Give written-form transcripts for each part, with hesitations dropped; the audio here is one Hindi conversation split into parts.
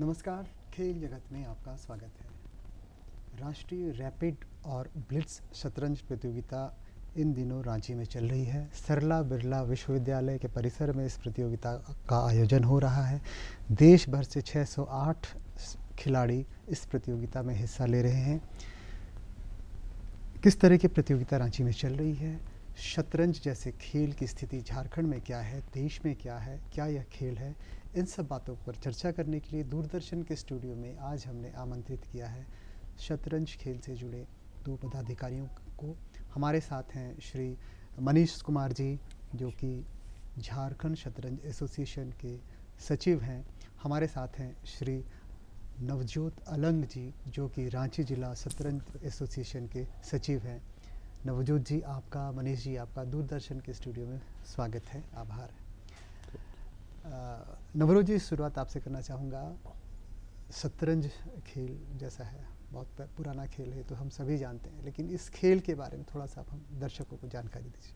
नमस्कार, खेल जगत में आपका स्वागत है। राष्ट्रीय रैपिड और ब्लिट्स शतरंज प्रतियोगिता इन दिनों रांची में चल रही है। सरला बिरला विश्वविद्यालय के परिसर में इस प्रतियोगिता का आयोजन हो रहा है। देश भर से 608 खिलाड़ी इस प्रतियोगिता में हिस्सा ले रहे हैं। किस तरह की प्रतियोगिता रांची में चल रही है, शतरंज जैसे खेल की स्थिति झारखंड में क्या है, देश में क्या है, क्या यह खेल है, इन सब बातों पर चर्चा करने के लिए दूरदर्शन के स्टूडियो में आज हमने आमंत्रित किया है शतरंज खेल से जुड़े दो पदाधिकारियों को। हमारे साथ हैं श्री मनीष कुमार जी, जो कि झारखंड शतरंज एसोसिएशन के सचिव हैं। हमारे साथ हैं श्री नवजोत अलंग जी, जो कि रांची जिला शतरंज एसोसिएशन के सचिव हैं। नवजोत जी आपका, मनीष जी आपका दूरदर्शन के स्टूडियो में स्वागत है, आभार। नवरोज जी, शुरुआत आपसे करना चाहूँगा। शतरंज खेल जैसा है, बहुत पुराना खेल है तो हम सभी जानते हैं, लेकिन इस खेल के बारे में थोड़ा सा हम दर्शकों को जानकारी दीजिए।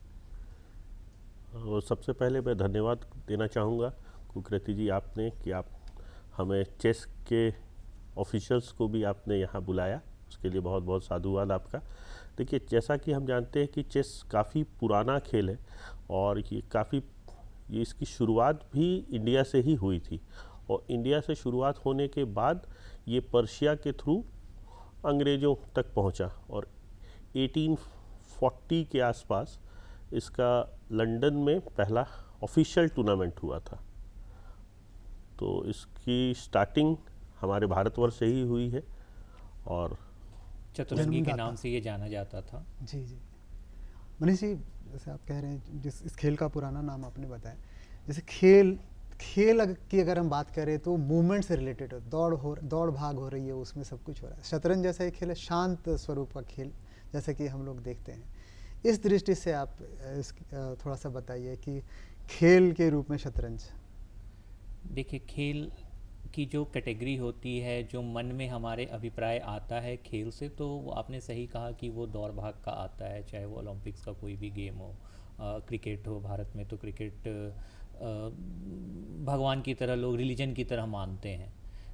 और सबसे पहले मैं धन्यवाद देना चाहूँगा कुकृति जी आपने कि आप हमें चेस के ऑफिशियल्स को भी आपने यहाँ बुलाया, उसके लिए बहुत बहुत साधुवाद आपका। देखिए, जैसा कि हम जानते हैं कि चेस काफ़ी पुराना खेल है और ये इसकी शुरुआत भी इंडिया से ही हुई थी, और इंडिया से शुरुआत होने के बाद ये पर्शिया के थ्रू अंग्रेज़ों तक पहुंचा, और 1840 के आसपास इसका लंदन में पहला ऑफिशियल टूर्नामेंट हुआ था। तो इसकी स्टार्टिंग हमारे भारतवर्ष से ही हुई है और चतुरंगी के नाम से ये जाना जाता था। जी जी। मनीष जी, जैसे आप कह रहे हैं, जिस इस खेल का पुराना नाम आपने बताया, जैसे खेल की अगर हम बात करें तो मूवमेंट से रिलेटेड है, दौड़ भाग हो रही है, उसमें सब कुछ हो रहा है। शतरंज जैसा एक खेल है, शांत स्वरूप का खेल, जैसा कि हम लोग देखते हैं। इस दृष्टि से आप थोड़ा सा बताइए कि खेल के रूप में शतरंज। देखिए, खेल की जो कैटेगरी होती है, जो मन में हमारे अभिप्राय आता है खेल से, तो वो आपने सही कहा कि वो दौड़ भाग का आता है, चाहे वो ओलंपिक्स का कोई भी गेम हो, क्रिकेट हो। भारत में तो क्रिकेट भगवान की तरह, लोग रिलीजन की तरह मानते हैं।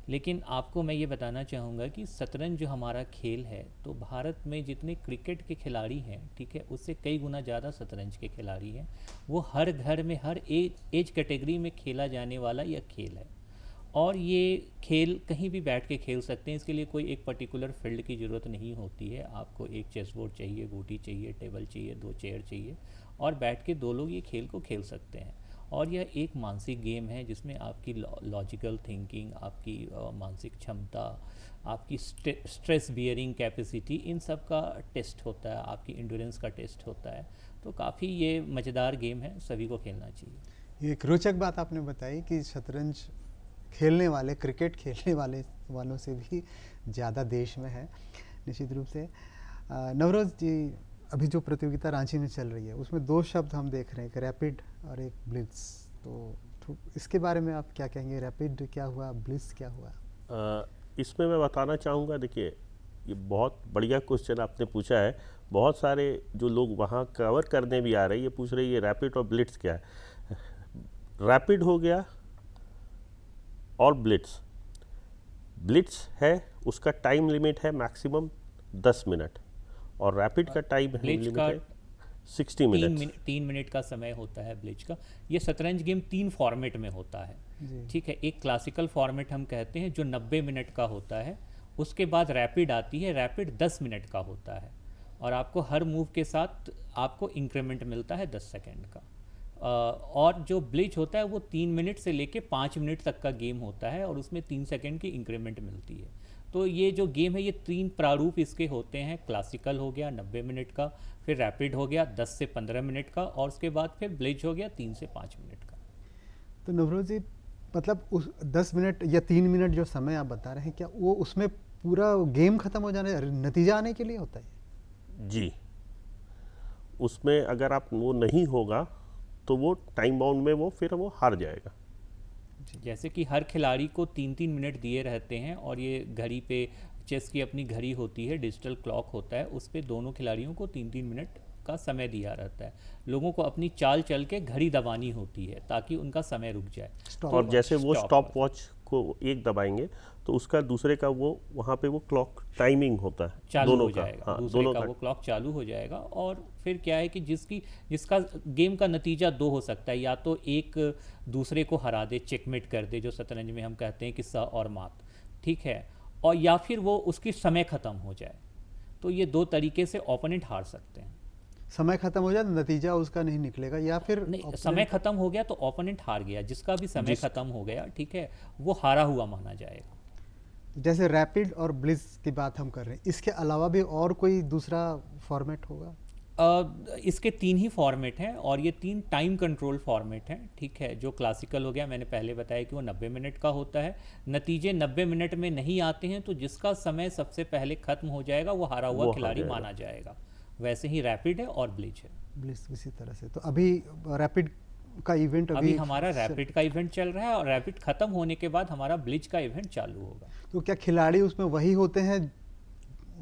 लेकिन आपको मैं ये बताना चाहूँगा कि शतरंज जो हमारा खेल है, तो भारत में जितने क्रिकेट के खिलाड़ी हैं, ठीक है, उससे कई गुना ज़्यादा शतरंज के खिलाड़ी हैं। वो हर घर में, हर एज कैटेगरी में खेला जाने वाला यह खेल है, और ये खेल कहीं भी बैठ के खेल सकते हैं। इसके लिए कोई एक पर्टिकुलर फील्ड की ज़रूरत नहीं होती है। आपको एक चेस बोर्ड चाहिए, गोटी चाहिए, टेबल चाहिए, 2 चेयर चाहिए, और बैठ के 2 लोग ये खेल को खेल सकते हैं। और यह एक मानसिक गेम है जिसमें आपकी लॉजिकल थिंकिंग, आपकी मानसिक क्षमता, आपकी स्ट्रेस बियरिंग कैपेसिटी, इन सब का टेस्ट होता है, आपकी इंड्योरेंस का टेस्ट होता है। तो काफ़ी ये मज़ेदार गेम है, सभी को खेलना चाहिए। एक रोचक बात आपने बताई कि शतरंज खेलने वाले, क्रिकेट खेलने वालों से भी ज़्यादा देश में है, निश्चित रूप से। नवरोज जी, अभी जो प्रतियोगिता रांची में चल रही है, उसमें 2 शब्द हम देख रहे हैं, एक रैपिड और एक ब्लिट्स। तो इसके बारे में आप क्या कहेंगे? रैपिड क्या हुआ, ब्लिट्स क्या हुआ? इसमें मैं बताना चाहूँगा, देखिए, ये बहुत बढ़िया क्वेश्चन आपने पूछा है। बहुत सारे जो लोग वहाँ कवर करने भी आ रहे हैं, ये पूछ रहे हैं ये रैपिड और ब्लिट्स क्या है। रैपिड हो गया और ब्लिट्स है, उसका टाइम लिमिट है मैक्सिमम 10 मिनट, और रैपिड का टाइम लिमिट है 60 मिनट। 3 मिनट का समय होता है ब्लिच का। ये शतरंज गेम 3 फॉर्मेट में होता है, ठीक है। एक क्लासिकल फॉर्मेट हम कहते हैं, जो 90 मिनट का होता है। उसके बाद रैपिड आती है, रैपिड 10 मिनट का होता है, और आपको हर मूव के साथ आपको इंक्रीमेंट मिलता है 10 सेकेंड का। और जो ब्लिच होता है वो 3 मिनट से लेके 5 मिनट तक का गेम होता है, और उसमें 3 सेकेंड की इंक्रीमेंट मिलती है। तो ये जो गेम है, ये 3 प्रारूप इसके होते हैं। क्लासिकल हो गया 90 मिनट का, फिर रैपिड हो गया 10 से 15 मिनट का, और उसके बाद फिर ब्लिच हो गया 3 से 5 मिनट का। तो नवरोज जी, मतलब उस 10 मिनट या 3 मिनट जो समय आप बता रहे हैं, क्या वो उसमें पूरा गेम खत्म हो जाने, नतीजा आने के लिए होता है? जी, उसमें अगर आप वो नहीं होगा तो वो टाइम बाउंड में फिर वो हार जाएगा। जैसे कि हर खिलाड़ी को 3-3 मिनट दिए रहते हैं, और ये घड़ी पे, चेस की अपनी घड़ी होती है, डिजिटल क्लॉक होता है, उस पे दोनों खिलाड़ियों को 3-3 मिनट का समय दिया रहता है। लोगों को अपनी चाल चल के घड़ी दबानी होती है ताकि उनका समय रुक जाए। और जैसे वो स्टॉप वॉच को एक दबाएंगे तो उसका दूसरे का वो वहाँ पे वो क्लॉक टाइमिंग होता है चालू दोनों हो का। जाएगा, हाँ, दूसरे दोनों का वो क्लॉक चालू हो जाएगा। और फिर क्या है कि जिसका गेम का नतीजा दो हो सकता है, या तो एक दूसरे को हरा दे, चेकमेट कर दे, जो शतरंज में हम कहते हैं किस्सा और मात, ठीक है, और या फिर वो उसकी समय ख़त्म हो जाए। तो ये दो तरीके से ओपोनेंट हार सकते हैं। समय खत्म हो जाए तो नतीजा उसका नहीं निकलेगा, या फिर नहीं, समय खत्म हो गया तो ओपोनेंट हार गया, जिसका भी समय खत्म हो गया, ठीक है, वो हारा हुआ माना जाएगा। जैसे रैपिड और ब्लिट्ज की बात हम कर रहे हैं, इसके अलावा भी और कोई दूसरा फॉर्मेट होगा? इसके 3 ही फॉर्मेट हैं, और ये 3 टाइम कंट्रोल फॉर्मेट हैं, ठीक है। जो क्लासिकल हो गया, मैंने पहले बताया कि वो 90 मिनट का होता है। नतीजे 90 मिनट में नहीं आते हैं तो जिसका समय सबसे पहले खत्म हो जाएगा वो हारा हुआ खिलाड़ी माना जाएगा। वैसे ही रैपिड है और ब्लिच है। ब्लिट्ज इसी तरह से। तो अभी रैपिड का इवेंट अभी हमारा रैपिड का इवेंट चल रहा है, और रैपिड खत्म होने के बाद हमारा ब्लिच का इवेंट चालू होगा। तो क्या खिलाड़ी उसमें वही होते हैं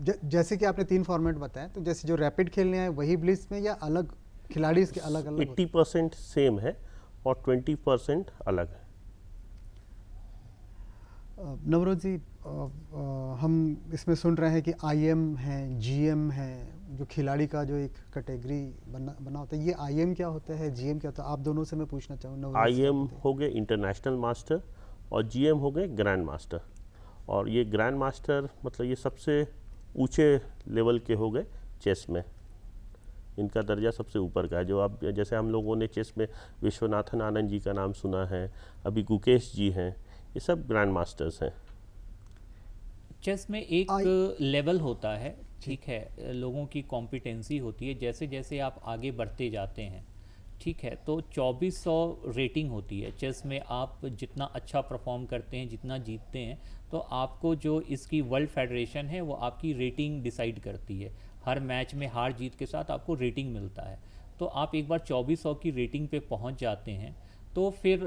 जैसे कि आपने 3 फॉर्मेट बताए, तो जैसे जो रैपिड खेलने आए वही ब्लिट्ज में, या अलग खिलाड़ी इसके अलग अलग? 80% सेम है और 20% अलग है। नवरोज जी, हम इसमें सुन रहे हैं कि IM है, GM है, जो खिलाड़ी का जो एक कैटेगरी बना होता है, ये IM क्या होता है, GM क्या होता है? आप दोनों से मैं पूछना चाहूँगा। IM हो गए इंटरनेशनल मास्टर और GM हो गए ग्रैंड मास्टर। और ये ग्रैंड मास्टर मतलब ये सबसे ऊंचे लेवल के हो गए चेस में, इनका दर्जा सबसे ऊपर का है। जो आप जैसे हम लोगों ने चेस में विश्वनाथन आनंद जी का नाम सुना है, अभी गुकेश जी हैं, ये सब ग्रैंड मास्टर्स हैं। चेस में एक लेवल होता है, ठीक है, लोगों की कॉम्पिटेंसी होती है। जैसे जैसे आप आगे बढ़ते जाते हैं, ठीक है, तो 2400 रेटिंग होती है चेस में। आप जितना अच्छा परफॉर्म करते हैं, जितना जीतते हैं, तो आपको जो इसकी वर्ल्ड फेडरेशन है वो आपकी रेटिंग डिसाइड करती है। हर मैच में हार जीत के साथ आपको रेटिंग मिलता है। तो आप एक बार 2400 की रेटिंग पे पहुंच जाते हैं तो फिर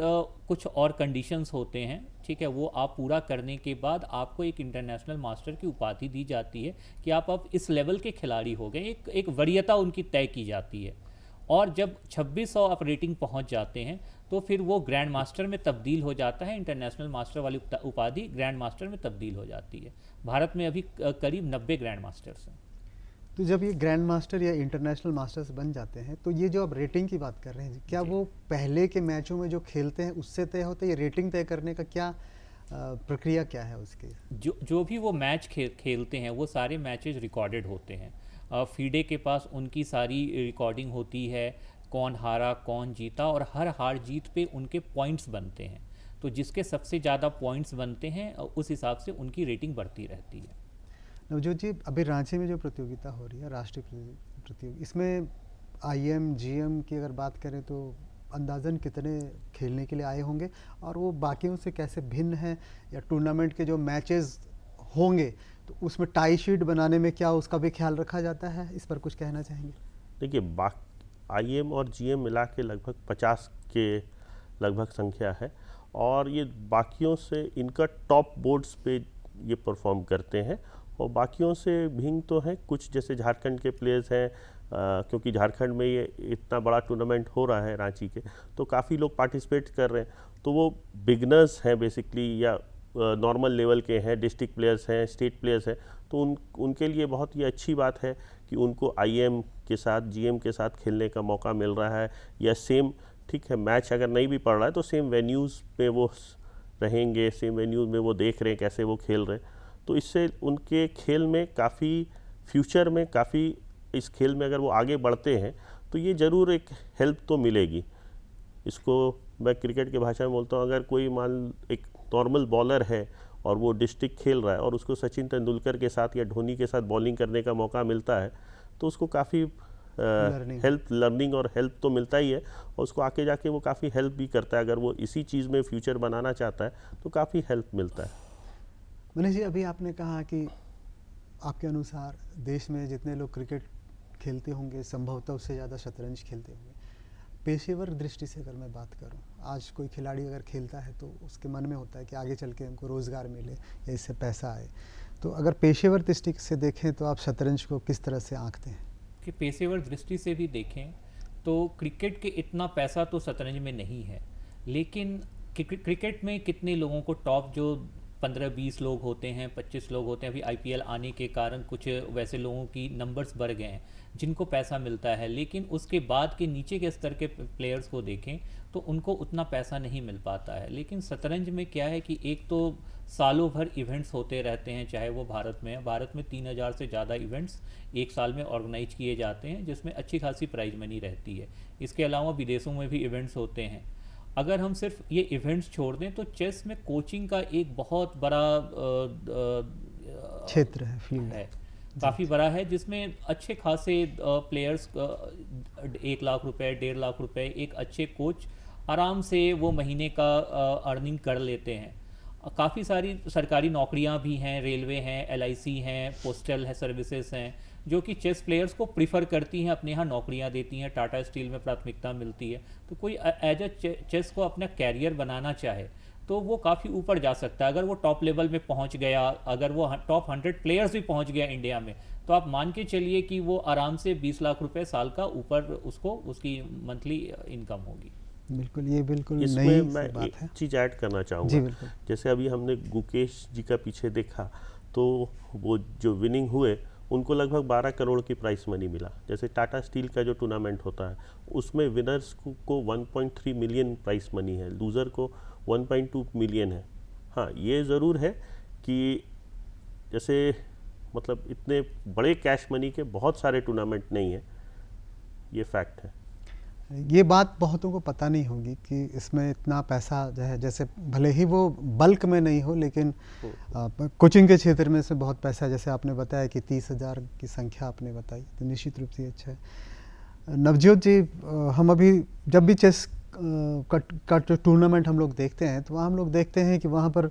कुछ और कंडीशंस होते हैं, ठीक है, वो आप पूरा करने के बाद आपको एक इंटरनेशनल मास्टर की उपाधि दी जाती है कि आप अब इस लेवल के खिलाड़ी हो गए। एक वरीयता उनकी तय की जाती है। और जब 2600 आप रेटिंग पहुंच जाते हैं तो फिर वो ग्रैंड मास्टर में तब्दील हो जाता है। इंटरनेशनल मास्टर वाली उपाधि ग्रैंड मास्टर में तब्दील हो जाती है। भारत में अभी करीब 90 ग्रैंड मास्टर्स हैं। तो जब ये ग्रैंड मास्टर या इंटरनेशनल मास्टर्स बन जाते हैं, तो ये जो आप रेटिंग की बात कर रहे हैं, क्या वो पहले के मैचों में जो खेलते हैं उससे तय होता है? ये रेटिंग तय करने का क्या प्रक्रिया क्या है उसकी? जो भी वो मैच खेलते हैं वो सारे मैचेस रिकॉर्डेड होते हैं। फीडे के पास उनकी सारी रिकॉर्डिंग होती है, कौन हारा कौन जीता, और हर हार जीत पे उनके पॉइंट्स बनते हैं। तो जिसके सबसे ज़्यादा पॉइंट्स बनते हैं उस हिसाब से उनकी रेटिंग बढ़ती रहती है। नवजोत जी, अभी रांची में जो प्रतियोगिता हो रही है, राष्ट्रीय प्रतियोगिता, इसमें IM GM की अगर बात करें तो अंदाज़न कितने खेलने के लिए आए होंगे, और वो बाकियों से कैसे भिन्न है? या टूर्नामेंट के जो मैचेस होंगे तो उसमें टाई शीट बनाने में क्या उसका भी ख्याल रखा जाता है? इस पर कुछ कहना चाहेंगे? देखिए, IM और GM मिला के लगभग 50 के लगभग संख्या है, और ये बाकियों से इनका टॉप बोर्ड्स पे ये परफॉर्म करते हैं। और बाकियों से भिन्न तो है कुछ, जैसे झारखंड के प्लेयर्स हैं, क्योंकि झारखंड में ये इतना बड़ा टूर्नामेंट हो रहा है रांची के, तो काफ़ी लोग पार्टिसिपेट कर रहे हैं। तो वो बिगनर्स हैं बेसिकली, या नॉर्मल लेवल के हैं, डिस्ट्रिक्ट प्लेयर्स हैं, स्टेट प्लेयर्स हैं। तो उनके लिए बहुत ही अच्छी बात है कि उनको IM के साथ GM के साथ खेलने का मौका मिल रहा है, या सेम, ठीक है, मैच अगर नहीं भी पड़ रहा है तो सेम वेन्यूज़ पे वो रहेंगे, सेम वेन्यूज़ में वो देख रहे हैं कैसे वो खेल रहे हैं। तो इससे उनके खेल में काफ़ी फ्यूचर में काफ़ी इस खेल में अगर वो आगे बढ़ते हैं तो ये ज़रूर एक हेल्प तो मिलेगी। इसको मैं क्रिकेट की भाषा में बोलता हूँ, अगर कोई मान एक नॉर्मल बॉलर है और वो डिस्ट्रिक्ट खेल रहा है और उसको सचिन तेंदुलकर के साथ या धोनी के साथ बॉलिंग करने का मौका मिलता है, तो उसको काफ़ी लर्निंग और हेल्प तो मिलता ही है, और उसको आके जाके वो काफ़ी हेल्प भी करता है। अगर वो इसी चीज़ में फ्यूचर बनाना चाहता है तो काफ़ी हेल्प मिलता है। मनीष जी, अभी आपने कहा कि आपके अनुसार देश में जितने लोग क्रिकेट खेलते होंगे संभवतः उससे ज़्यादा शतरंज खेलते होंगे। पेशेवर दृष्टि से अगर मैं बात करूं, आज कोई खिलाड़ी अगर खेलता है तो उसके मन में होता है कि आगे चल के हमको रोज़गार मिले या इससे पैसा आए। तो अगर पेशेवर दृष्टि से देखें तो आप शतरंज को किस तरह से आंकते हैं? कि पेशेवर दृष्टि से भी देखें तो क्रिकेट के इतना पैसा तो शतरंज में नहीं है, लेकिन क्रिकेट में कितने लोगों को टॉप जो 15-20 लोग होते हैं, 25 लोग होते हैं, अभी आईपीएल आने के कारण कुछ वैसे लोगों की नंबर्स बढ़ गए हैं जिनको पैसा मिलता है, लेकिन उसके बाद के नीचे के स्तर के प्लेयर्स को देखें तो उनको उतना पैसा नहीं मिल पाता है। लेकिन शतरंज में क्या है कि एक तो सालों भर इवेंट्स होते रहते हैं, चाहे वो भारत में है, भारत में 3000 से ज़्यादा इवेंट्स एक साल में ऑर्गेनाइज किए जाते हैं जिसमें अच्छी खासी प्राइज मनी रहती है। इसके अलावा विदेशों में भी इवेंट्स होते हैं। अगर हम सिर्फ ये इवेंट्स छोड़ दें तो चेस में कोचिंग का एक बहुत बड़ा क्षेत्र है, फील्ड है, काफ़ी बड़ा है, जिसमें अच्छे खासे प्लेयर्स 1 लाख रुपए, 1.5 लाख रुपए एक अच्छे कोच आराम से वो महीने का अर्निंग कर लेते हैं। काफ़ी सारी सरकारी नौकरियां भी हैं, रेलवे हैं, एलआईसी हैं, पोस्टल है सर्विसेज हैं, जो कि चेस प्लेयर्स को प्रीफर करती हैं, अपने यहाँ नौकरियां देती हैं, टाटा स्टील में प्राथमिकता मिलती है। तो कोई एज अ चेस को अपना कैरियर बनाना चाहे तो वो काफ़ी ऊपर जा सकता है। अगर वो टॉप लेवल में पहुंच गया, अगर वो टॉप 100 प्लेयर्स भी पहुंच गया इंडिया में, तो आप मान के चलिए कि वो आराम से 20 लाख रुपए साल का ऊपर उसको उसकी मंथली इनकम होगी। बिल्कुल, ये बिल्कुल इसमें नई मैं बात एक है। चीज़ ऐड करना जी चाहूँगा। बिल्कुल। जैसे अभी हमने गुकेश जी का पीछे देखा, तो वो जो विनिंग हुए उनको लगभग 12 करोड़ की प्राइस मनी मिला। जैसे टाटा स्टील का जो टूर्नामेंट होता है उसमें विनर्स को 1.3 मिलियन प्राइस मनी है, लूज़र को 1.2 मिलियन है। हाँ, ये ज़रूर है कि जैसे मतलब इतने बड़े कैश मनी के बहुत सारे टूर्नामेंट नहीं है, ये फैक्ट है। ये बात बहुतों को पता नहीं होगी कि इसमें इतना पैसा जो है, जैसे भले ही वो बल्क में नहीं हो, लेकिन कोचिंग के क्षेत्र में से बहुत पैसा है। जैसे आपने बताया कि 30,000 की संख्या आपने बताई, तो निश्चित रूप से अच्छा है। नवजोत जी, हम अभी जब भी चेस का जो टूर्नामेंट हम लोग देखते हैं, तो वहाँ हम लोग देखते हैं कि वहाँ पर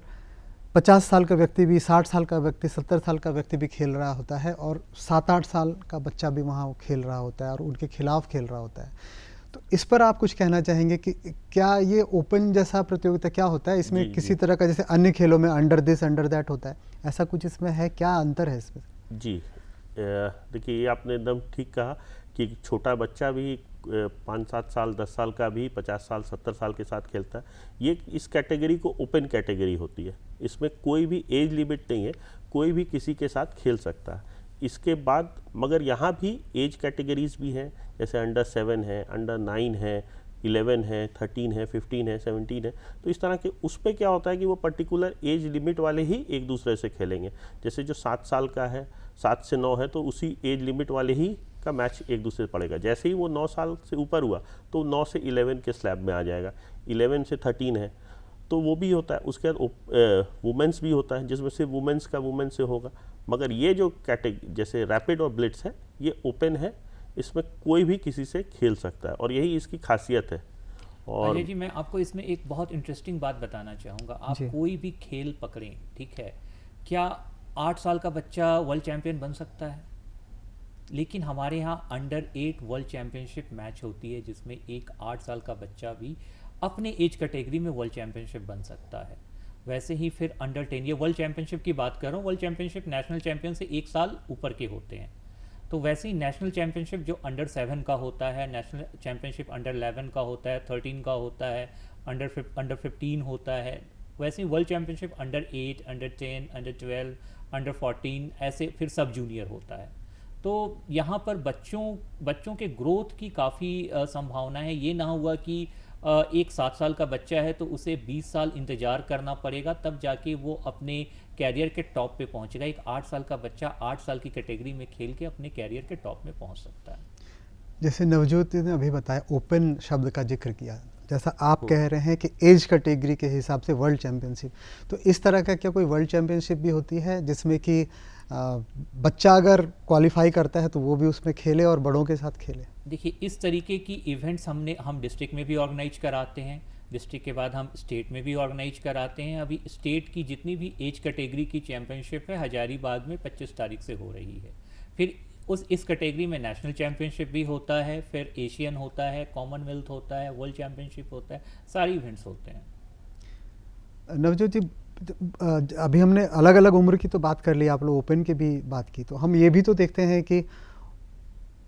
50 साल का व्यक्ति भी, 60 साल का व्यक्ति, 70 साल का व्यक्ति भी खेल रहा होता है, और 7-8 साल का बच्चा भी वहाँ खेल रहा होता है और उनके खिलाफ खेल रहा होता है। तो इस पर आप कुछ कहना चाहेंगे कि क्या ये ओपन जैसा प्रतियोगिता क्या होता है इसमें? जी, किसी जी। तरह का जैसे अन्य खेलों में अंडर दिस अंडर दैट होता है, ऐसा कुछ इसमें है? क्या अंतर है इसमें? जी, देखिए ये आपने एकदम ठीक कहा कि छोटा बच्चा भी 5-7 साल, 10 साल का भी 50 साल, 70 साल के साथ खेलता है। ये इस कैटेगरी को ओपन कैटेगरी होती है, इसमें कोई भी एज लिमिट नहीं है, कोई भी किसी के साथ खेल सकता है। इसके बाद मगर यहाँ भी एज कैटेगरीज भी हैं, जैसे अंडर 7 है, अंडर 9 है, 11 है, 13 है, 15 है, 17 है। तो इस तरह के उस पर क्या होता है कि वो पर्टिकुलर एज लिमिट वाले ही एक दूसरे से खेलेंगे। जैसे जो 7 साल का है, 7 से 9 है, तो उसी एज लिमिट वाले ही का मैच एक दूसरे से पड़ेगा। जैसे ही वो 9 साल से ऊपर हुआ तो 9 से 11 के स्लैब में आ जाएगा, 11 से 13 है तो वो भी होता है। उसके बाद वुमेंस भी होता है, जिसमें से वुमेंस का वुमेंस से होगा। मगर ये जो कैटेगरी जैसे रैपिड और ब्लिट्स है, ये ओपन है, इसमें कोई भी किसी से खेल सकता है और यही इसकी खासियत है। और अजय जी, मैं आपको इसमें एक बहुत इंटरेस्टिंग बात बताना चाहूँगा। आप जी। कोई भी खेल पकड़ें, ठीक है, क्या 8 साल का बच्चा वर्ल्ड चैंपियन बन सकता है? लेकिन हमारे यहाँ अंडर 8 वर्ल्ड चैंपियनशिप मैच होती है, जिसमें एक 8 साल का बच्चा भी अपने एज कैटेगरी में वर्ल्ड चैंपियनशिप बन सकता है। वैसे ही फिर अंडर 10, ये वर्ल्ड चैंपियनशिप की बात कर रहा हूँ, वर्ल्ड चैंपियनशिप नेशनल चैंपियन से 1 साल ऊपर के होते हैं। तो वैसे ही नेशनल चैंपियनशिप जो अंडर 7 का होता है, नेशनल चैंपियनशिप अंडर 11 का होता है, 13 का होता है, अंडर 15 होता है। वैसे ही world championship under 8, under 10, under 12, under 14, ऐसे फिर सब जूनियर होता है। तो यहाँ पर बच्चों के ग्रोथ की काफ़ी संभावना है। ये ना हुआ कि एक 7 साल का बच्चा है तो उसे 20 साल इंतज़ार करना पड़ेगा, तब जाके वो अपने कैरियर के टॉप पे पहुंचेगा। एक 8 साल का बच्चा 8 साल की कैटेगरी में खेल के अपने कैरियर के टॉप में पहुंच सकता है। जैसे नवजोत ने अभी बताया, ओपन शब्द का जिक्र किया, जैसा आप कह रहे हैं कि एज कैटेगरी के हिसाब से वर्ल्ड चैंपियनशिप, तो इस तरह का क्या कोई वर्ल्ड चैंपियनशिप भी होती है जिसमें कि बच्चा अगर क्वालिफाई करता है तो वो भी उसमें खेले और बड़ों के साथ खेले? देखिए, इस तरीके की इवेंट्स हम डिस्ट्रिक्ट में भी ऑर्गेनाइज कराते हैं, डिस्ट्रिक्ट के बाद हम स्टेट में भी ऑर्गेनाइज कराते हैं। अभी स्टेट की जितनी भी एज कैटेगरी की चैंपियनशिप है हजारीबाग में 25 तारीख से हो रही है। फिर इस कैटेगरी में नेशनल चैंपियनशिप भी होता है, फिर एशियन होता है, कॉमनवेल्थ होता है, वर्ल्ड चैंपियनशिप होता है, सारे इवेंट्स होते हैं। नवजोत जी, अभी हमने अलग अलग उम्र की तो बात कर ली, आप लोग ओपन की भी बात की, तो हम ये भी तो देखते हैं कि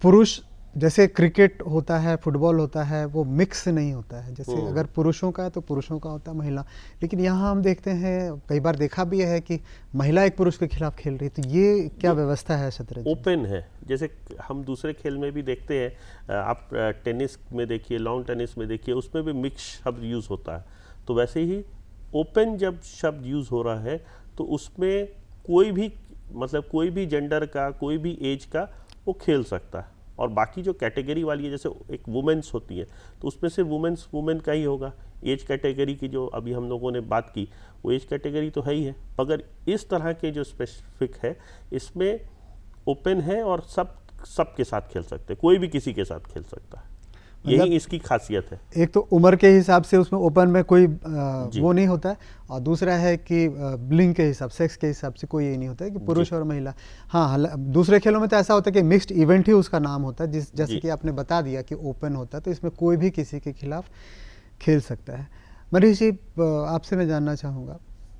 पुरुष जैसे क्रिकेट होता है, फुटबॉल होता है, वो मिक्स नहीं होता है। जैसे अगर पुरुषों का है तो पुरुषों का होता है, महिला। लेकिन यहाँ हम देखते हैं, कई बार देखा भी है कि महिला एक पुरुष के खिलाफ खेल रही, तो ये क्या व्यवस्था है शतरंज? ओपन है, जैसे हम दूसरे खेल में भी देखते हैं, आप टेनिस में देखिए, लॉन टेनिस में देखिए, उसमें भी मिक्स शब्द यूज़ होता है। तो वैसे ही ओपन जब शब्द यूज़ हो रहा है तो उसमें कोई भी, मतलब कोई भी जेंडर का, कोई भी एज का वो खेल सकता है। और बाकी जो कैटेगरी वाली है, जैसे एक वुमेन्स होती है, तो उसमें से वुमेन का ही होगा। एज कैटेगरी की जो अभी हम लोगों ने बात की, वो एज कैटेगरी तो है ही है, मगर इस तरह के जो स्पेसिफिक है, इसमें ओपन है और सब के साथ खेल सकते हैं, कोई भी किसी के साथ खेल सकता है। यही इसकी खासियत है। एक तो उम्र के हिसाब से उसमें ओपन में कोई वो नहीं होता है, और दूसरा है कि लिंग के हिसाब, सेक्स के हिसाब से कोई ये नहीं होता है कि पुरुष और महिला। हाँ, दूसरे खेलों में तो ऐसा होता है कि मिक्स्ड इवेंट ही उसका नाम होता है, जैसे कि आपने बता दिया कि ओपन होता है, तो इसमें कोई भी किसी के खिलाफ खेल सकता है। मनीष जी, आपसे मैं जानना चाहूँगा,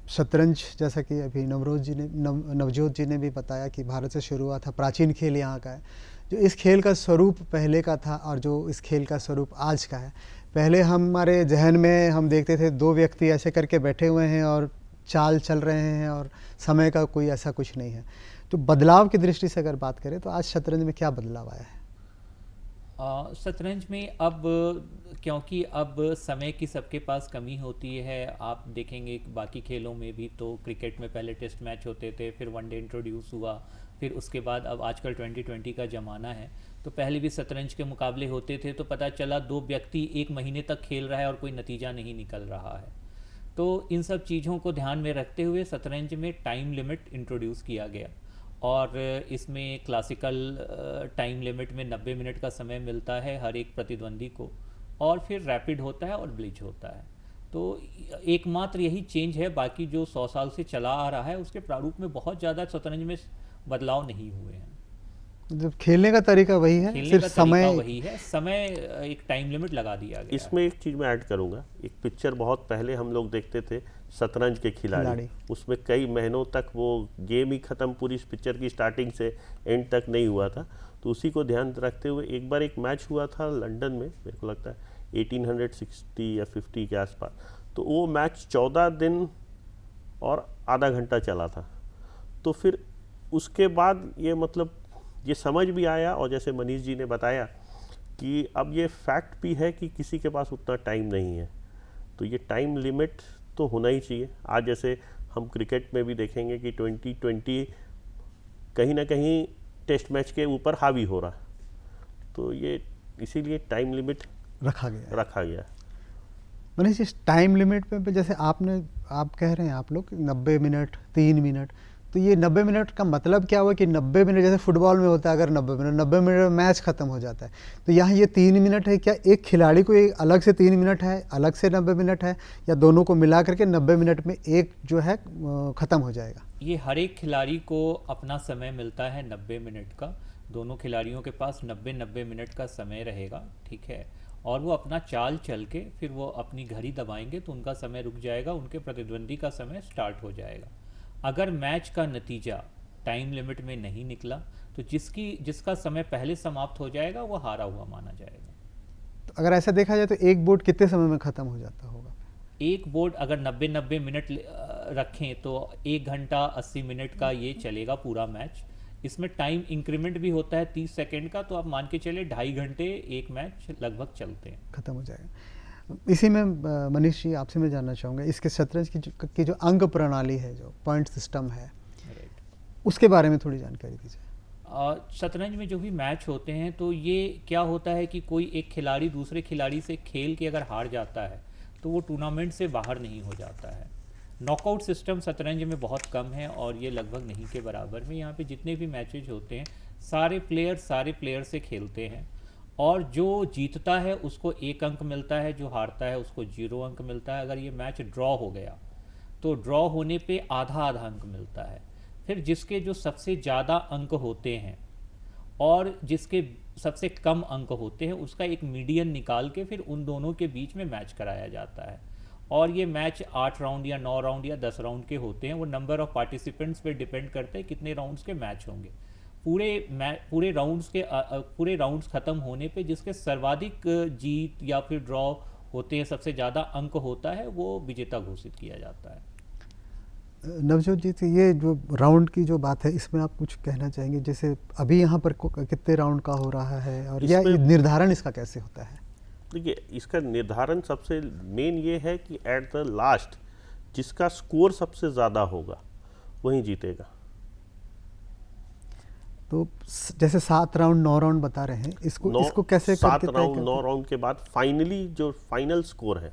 शतरंज, जैसा कि अभी नवजोत जी ने भी बताया कि भारत से शुरू हुआ था, प्राचीन खेल यहाँ का है। जो इस खेल का स्वरूप पहले का था और जो इस खेल का स्वरूप आज का है, पहले हमारे जहन में हम देखते थे दो व्यक्ति ऐसे करके बैठे हुए हैं और चाल चल रहे हैं और समय का कोई ऐसा कुछ नहीं है। तो बदलाव की दृष्टि से अगर बात करें तो आज शतरंज में क्या बदलाव आया है? शतरंज में अब, क्योंकि अब समय की सबके पास कमी होती है, आप देखेंगे बाकी खेलों में भी, तो क्रिकेट में पहले टेस्ट मैच होते थे, फिर वनडे इंट्रोड्यूस हुआ, फिर उसके बाद अब आजकल 2020 का ज़माना है, तो पहले भी शतरंज के मुकाबले होते थे, तो पता चला दो व्यक्ति एक महीने तक खेल रहा है और कोई नतीजा नहीं निकल रहा है। तो इन सब चीज़ों को ध्यान में रखते हुए शतरंज में टाइम लिमिट इंट्रोड्यूस किया गया, और इसमें क्लासिकल टाइम लिमिट में 90 मिनट का समय मिलता है हर एक प्रतिद्वंदी को, और फिर रैपिड होता है और ब्लिच होता है। तो एकमात्र यही चेंज है, बाकी जो 100 साल से चला आ रहा है उसके प्रारूप में बहुत ज़्यादा शतरंज में बदलाव नहीं हुए हैं। जब खेलने का तरीका वही है, सिर्फ समय वही है, समय एक टाइम लिमिट लगा दिया गया। इसमें एक चीज़ मैं ऐड करूंगा, एक पिक्चर बहुत पहले हम लोग देखते थे, शतरंज के खिलाड़ी। उसमें कई महीनों तक वो गेम ही ख़त्म, पूरी इस पिक्चर की स्टार्टिंग से एंड तक नहीं हुआ था। तो उसी को ध्यान रखते हुए एक बार एक मैच हुआ था लंदन में, मेरे को लगता है 1860 या 50 के आसपास। तो वो मैच 14 दिन और आधा घंटा चला था। तो फिर उसके बाद ये, मतलब ये समझ भी आया, और जैसे मनीष जी ने बताया कि अब ये फैक्ट भी है कि किसी के पास उतना टाइम नहीं है, तो ये टाइम लिमिट तो होना ही चाहिए। आज जैसे हम क्रिकेट में भी देखेंगे कि 2020 कहीं ना कहीं टेस्ट मैच के ऊपर हावी हो रहा, तो ये इसीलिए टाइम लिमिट रखा गया। मनीष, इस टाइम लिमिट पे जैसे आप कह रहे हैं, आप लोग 90 मिनट, 3 मिनट, तो ये 90 मिनट का मतलब क्या हुआ कि 90 मिनट जैसे फुटबॉल में होता है, अगर 90 मिनट में मैच खत्म हो जाता है, तो यहाँ ये 3 मिनट है, क्या एक खिलाड़ी को एक अलग से 3 मिनट है, अलग से 90 मिनट है, या दोनों को मिला करके 90 मिनट में एक जो है ख़त्म हो जाएगा? ये हर एक खिलाड़ी को अपना समय मिलता है 90 मिनट का, दोनों खिलाड़ियों के पास 90 मिनट का समय रहेगा, ठीक है, और वो अपना चाल चल के फिर वो अपनी घड़ी दबाएंगे तो उनका समय रुक जाएगा, उनके प्रतिद्वंदी का समय स्टार्ट हो जाएगा। अगर मैच का नतीजा टाइम लिमिट में नहीं निकला तो जिसका समय पहले समाप्त हो जाएगा वो हारा हुआ माना जाएगा। तो अगर ऐसा देखा जाए तो एक बोर्ड कितने समय में ख़त्म हो जाता होगा? एक बोर्ड अगर 90 मिनट रखें तो 1 घंटा 80 मिनट का ये चलेगा पूरा मैच। इसमें टाइम इंक्रीमेंट भी होता है 30 सेकेंड का, तो आप मान के चले 2.5 घंटे एक मैच लगभग चलते हैं, ख़त्म हो जाएगा। इसी में मनीष जी, आपसे मैं जानना चाहूँगा, इसके शतरंज की जो अंक प्रणाली है, जो पॉइंट सिस्टम है, उसके बारे में थोड़ी जानकारी दीजिए। शतरंज में जो भी मैच होते हैं तो ये क्या होता है कि कोई एक खिलाड़ी दूसरे खिलाड़ी से खेल के अगर हार जाता है तो वो टूर्नामेंट से बाहर नहीं हो जाता है। नॉकआउट सिस्टम शतरंज में बहुत कम है और ये लगभग नहीं के बराबर में। यहाँ पे जितने भी मैचेज होते हैं सारे प्लेयर से खेलते हैं, और जो जीतता है उसको 1 अंक मिलता है, जो हारता है उसको 0 अंक मिलता है। अगर ये मैच ड्रॉ हो गया तो ड्रॉ होने पे आधा अंक मिलता है। फिर जिसके जो सबसे ज़्यादा अंक होते हैं और जिसके सबसे कम अंक होते हैं उसका एक मीडियन निकाल के फिर उन दोनों के बीच में मैच कराया जाता है। और ये मैच 8 राउंड या 9 राउंड या 10 राउंड के होते हैं, वो नंबर ऑफ़ पार्टिसिपेंट्स पे डिपेंड करते हैं कितने राउंड्स के मैच होंगे। पूरे राउंड्स खत्म होने पे जिसके सर्वाधिक जीत या फिर ड्रॉ होते हैं, सबसे ज़्यादा अंक होता है, वो विजेता घोषित किया जाता है। नवजोत जी, तो ये जो राउंड की जो बात है, इसमें आप कुछ कहना चाहेंगे? जैसे अभी यहाँ पर कितने राउंड का हो रहा है, और या निर्धारण इसका कैसे होता है? देखिए, इसका निर्धारण सबसे मेन ये है कि एट द लास्ट जिसका स्कोर सबसे ज़्यादा होगा वही जीतेगा। तो जैसे 7 राउंड 9 राउंड बता रहे हैं, इसको कैसे 7 राउंड 9 राउंड के बाद फाइनली जो फाइनल स्कोर है,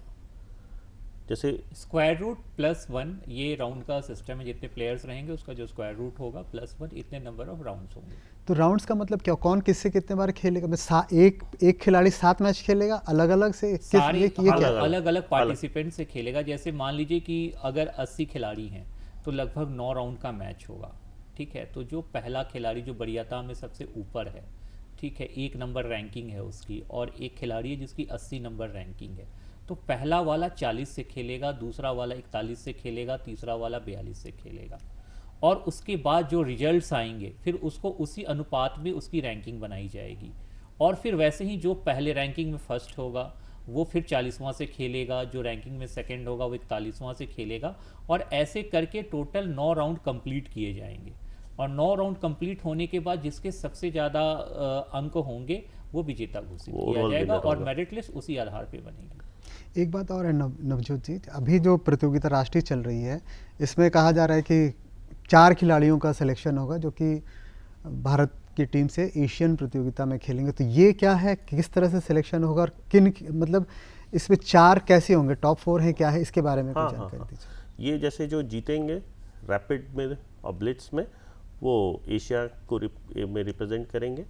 जैसे स्क्वायर रूट +1 ये राउंड का सिस्टम है। जितने प्लेयर्स रहेंगे उसका जो स्क्वायर रूट होगा +1, इतने नंबर ऑफ राउंड्स होंगे। तो राउंड्स का मतलब क्या, कौन किससे कितने बार खेलेगा? एक खिलाड़ी 7 मैच खेलेगा अलग अलग से? सारे क्या अलग अलग पार्टिसिपेंट से खेलेगा। जैसे मान लीजिए कि अगर 80 खिलाड़ी हैं तो लगभग 9 राउंड का मैच होगा, ठीक है। तो जो पहला खिलाड़ी जो वरीयता में सबसे ऊपर है, ठीक है, 1 नंबर रैंकिंग है उसकी, और एक खिलाड़ी है जिसकी 80 नंबर रैंकिंग है, तो पहला वाला 40 से खेलेगा, दूसरा वाला 41 से खेलेगा, तीसरा वाला 42 से खेलेगा, और उसके बाद जो रिजल्ट्स आएंगे फिर उसको उसी अनुपात में उसकी रैंकिंग बनाई जाएगी। और फिर वैसे ही जो पहले रैंकिंग में फर्स्ट होगा वो फिर 40वां से खेलेगा, जो रैंकिंग में सेकंड होगा वो 41वां से खेलेगा, और ऐसे करके टोटल 9 राउंड कंप्लीट किए जाएंगे। और 9 राउंड कंप्लीट होने के बाद जिसके सबसे ज़्यादा अंक होंगे वो विजेता घोषित किया जाएगा, और मेरिट लिस्ट उसी आधार पर बनेगी। एक बात और है नवजोत जी, अभी जो प्रतियोगिता राष्ट्रीय चल रही है, इसमें कहा जा रहा है कि 4 खिलाड़ियों का सिलेक्शन होगा जो कि भारत की टीम से एशियन प्रतियोगिता में खेलेंगे। तो ये क्या है, किस तरह से सिलेक्शन होगा, और मतलब इसमें 4 कैसे होंगे, टॉप 4 हैं, क्या है, इसके बारे में कुछ जानकारी दीजिए। ये जैसे जो जीतेंगे रैपिड में और ब्लिट्स में वो एशिया को में रिप्रेजेंट करेंगे।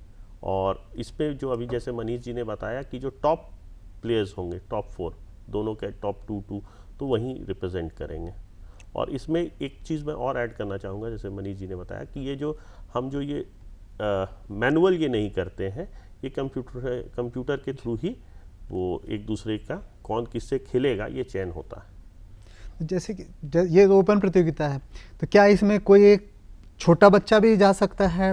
और इसमें जो अभी जैसे मनीष जी ने बताया कि जो टॉप प्लेयर्स होंगे, टॉप 4 दोनों के टॉप 2 तो वहीं रिप्रेजेंट करेंगे। और इसमें एक चीज़ मैं और ऐड करना चाहूँगा, जैसे मनीष जी ने बताया कि ये जो हम जो ये मैनुअल ये नहीं करते हैं, ये कंप्यूटर के थ्रू ही वो एक दूसरे का कौन किससे खेलेगा ये चयन होता है। जैसे कि ये ओपन प्रतियोगिता है, तो क्या इसमें कोई एक छोटा बच्चा भी जा सकता है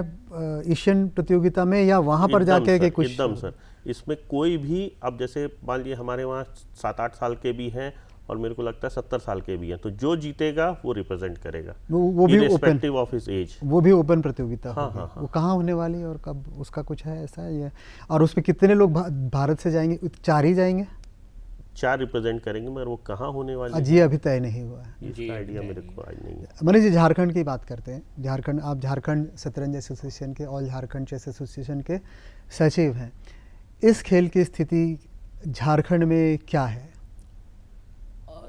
एशियन प्रतियोगिता में, या वहाँ पर जाके के कुछ? एकदम सर, इसमें कोई भी, अब जैसे मान लीजिए हमारे वहाँ 7-8 साल के भी हैं और मेरे को लगता है 70 साल के भी हैं, तो जो जीतेगा वो रिप्रेजेंट करेगा, वो भी इर्रेस्पेक्टिव ऑफ हिज एज। वो भी ओपन प्रतियोगिता हाँ, होगी। हाँ, हाँ। वो कहाँ होने वाली है और कब, उसका कुछ है ऐसा है? और उसमें कितने लोग भारत से जाएंगे? 4 ही जाएंगे? 4 रिप्रेजेंट करेंगे, मगर वो कहाँ होने वाली जी अभी तय नहीं हुआ है, इसका आइडिया मेरे को आज नहीं है। मनीष जी, झारखंड की बात करते हैं। झारखंड, आप झारखंड शतरंज एसोसिएशन के, ऑल झारखंड चेस एसोसिएशन के सचिव हैं। इस खेल की स्थिति झारखंड में क्या है?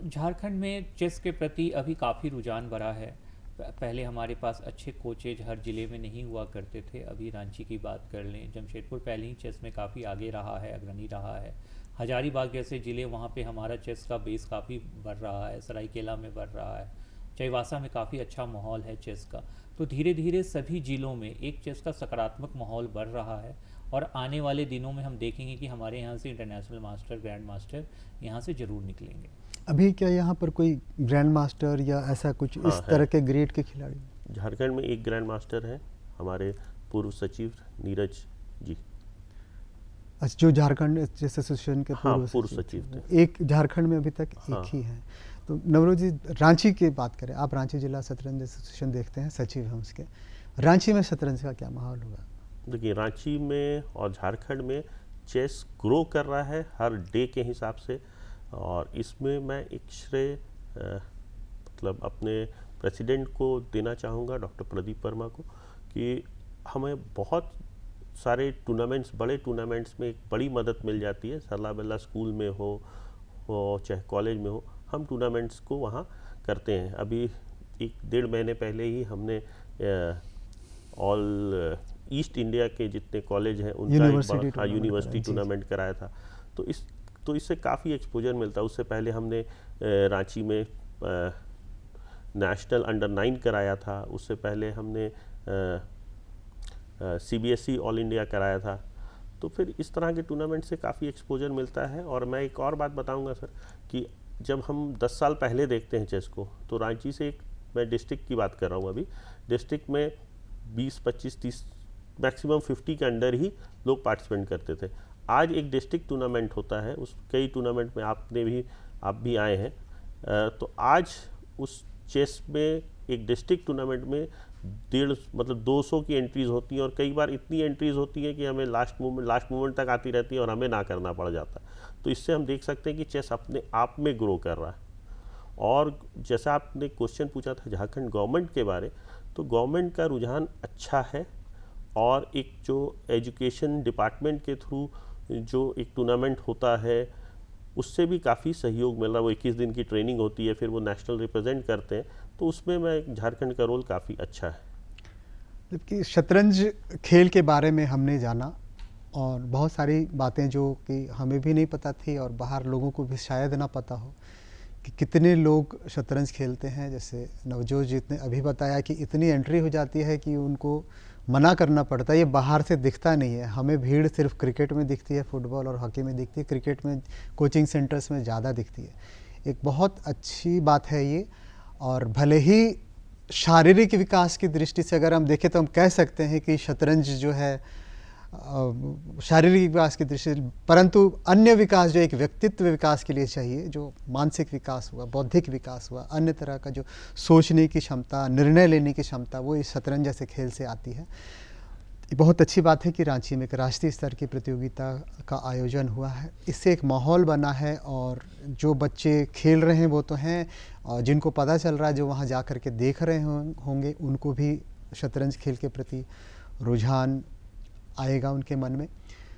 झारखंड में चेस के प्रति अभी काफ़ी रुझान बढ़ा है। पहले हमारे पास अच्छे कोचेज हर ज़िले में नहीं हुआ करते थे। अभी रांची की बात कर लें, जमशेदपुर पहले ही चेस में काफ़ी आगे रहा है, अग्रणी रहा है। हजारीबाग जैसे ज़िले, वहाँ पे हमारा चेस का बेस काफ़ी बढ़ रहा है। सरायकेला में बढ़ रहा है, चाईबासा में काफ़ी अच्छा माहौल है चेस का। तो धीरे धीरे सभी ज़िलों में एक चेस का सकारात्मक माहौल बढ़ रहा है, और आने वाले दिनों में हम देखेंगे कि हमारे यहाँ से इंटरनेशनल मास्टर, ग्रैंड मास्टर यहाँ से ज़रूर निकलेंगे। अभी क्या यहाँ पर कोई ग्रैंड मास्टर या ऐसा कुछ इस तरह के ग्रेड के खिलाड़ी? झारखंड में एक ग्रैंड मास्टर है, हमारे पूर्व सचिव नीरज जी। अच्छा, जो झारखंड चेस एसोसिएशन के पूर्व सचिव थे। एक झारखंड में अभी तक एक ही है। तो नवरोज जी, रांची की बात करें, आप रांची जिला शतरंज एसोसिएशन देखते हैं, सचिव हैं उसके। रांची में शतरंज का क्या माहौल होगा? देखिए, रांची में और झारखंड में चेस ग्रो कर रहा है हर डे के हिसाब से, और इसमें मैं एक श्रेय मतलब अपने प्रेसिडेंट को देना चाहूँगा, डॉक्टर प्रदीप वर्मा को, कि हमें बहुत सारे टूर्नामेंट्स, बड़े टूर्नामेंट्स में एक बड़ी मदद मिल जाती है। सरला बेल्ला स्कूल में हो चाहे कॉलेज में हो, हम टूर्नामेंट्स को वहाँ करते हैं। अभी 1-1.5 महीने पहले ही हमने ऑल ईस्ट इंडिया के जितने कॉलेज हैं उनका यूनिवर्सिटी टूर्नामेंट कराया था। तो इससे काफ़ी एक्सपोजर मिलता है। उससे पहले हमने रांची में नेशनल अंडर-9 कराया था। उससे पहले हमने CBSE ऑल इंडिया कराया था। तो फिर इस तरह के टूर्नामेंट से काफ़ी एक्सपोजर मिलता है। और मैं एक और बात बताऊंगा सर, कि जब हम 10 साल पहले देखते हैं चेस को, तो रांची से मैं डिस्ट्रिक्ट की बात कर रहा हूँ, अभी डिस्ट्रिक्ट में 20, 25, 30 मैक्सिमम 50 के अंडर ही लोग पार्टिसिपेट करते थे। आज एक डिस्ट्रिक्ट टूर्नामेंट होता है, उस कई टूर्नामेंट में आप भी आए हैं। तो आज उस चेस में एक डिस्ट्रिक्ट टूर्नामेंट में 200 की एंट्रीज़ होती हैं, और कई बार इतनी एंट्रीज़ होती हैं कि हमें लास्ट मोमेंट तक आती रहती है और हमें ना करना पड़ जाता है। तो इससे हम देख सकते हैं कि चेस अपने आप में ग्रो कर रहा है। और जैसा आपने क्वेश्चन पूछा था झारखंड गवर्नमेंट के बारे, तो गवर्नमेंट का रुझान अच्छा है, और एक जो एजुकेशन डिपार्टमेंट के थ्रू जो एक टूर्नामेंट होता है उससे भी काफ़ी सहयोग मिल रहा है। वो 21 दिन की ट्रेनिंग होती है, फिर वो नेशनल रिप्रेजेंट करते हैं, तो उसमें मैं झारखंड का रोल काफ़ी अच्छा है। जबकि शतरंज खेल के बारे में हमने जाना, और बहुत सारी बातें जो कि हमें भी नहीं पता थी और बाहर लोगों को भी शायद ना पता हो कि कितने लोग शतरंज खेलते हैं। जैसे नवजोत जी ने अभी बताया कि इतनी एंट्री हो जाती है कि उनको मना करना पड़ता है, ये बाहर से दिखता नहीं है। हमें भीड़ सिर्फ क्रिकेट में दिखती है, फुटबॉल और हॉकी में दिखती है, क्रिकेट में कोचिंग सेंटर्स में ज़्यादा दिखती है। एक बहुत अच्छी बात है ये। और भले ही शारीरिक विकास की दृष्टि से अगर हम देखें तो हम कह सकते हैं कि शतरंज जो है शारीरिक विकास की दृष्टि से, परंतु अन्य विकास जो एक व्यक्तित्व विकास के लिए चाहिए, जो मानसिक विकास हुआ, बौद्धिक विकास हुआ, अन्य तरह का जो सोचने की क्षमता, निर्णय लेने की क्षमता, वो इस शतरंज जैसे खेल से आती है। ये बहुत अच्छी बात है कि रांची में एक राष्ट्रीय स्तर की प्रतियोगिता का आयोजन हुआ है। इससे एक माहौल बना है, और जो बच्चे खेल रहे हैं वो तो हैं, और जिनको पता चल रहा है, जो वहाँ जा कर के देख रहे होंगे, उनको भी शतरंज खेल के प्रति रुझान आएगा उनके मन में।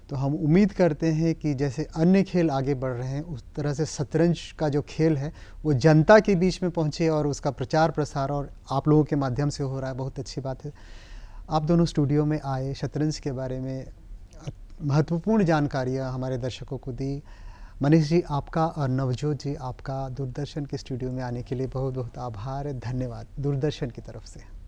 तो हम उम्मीद करते हैं कि जैसे अन्य खेल आगे बढ़ रहे हैं, उस तरह से शतरंज का जो खेल है वो जनता के बीच में पहुँचे, और उसका प्रचार प्रसार और आप लोगों के माध्यम से हो रहा है। बहुत अच्छी बात है। आप दोनों स्टूडियो में आए, शतरंज के बारे में महत्वपूर्ण जानकारियाँ हमारे दर्शकों को दी। मनीष जी आपका और नवजोत जी आपका दूरदर्शन के स्टूडियो में आने के लिए बहुत बहुत आभार है, धन्यवाद दूरदर्शन की तरफ से।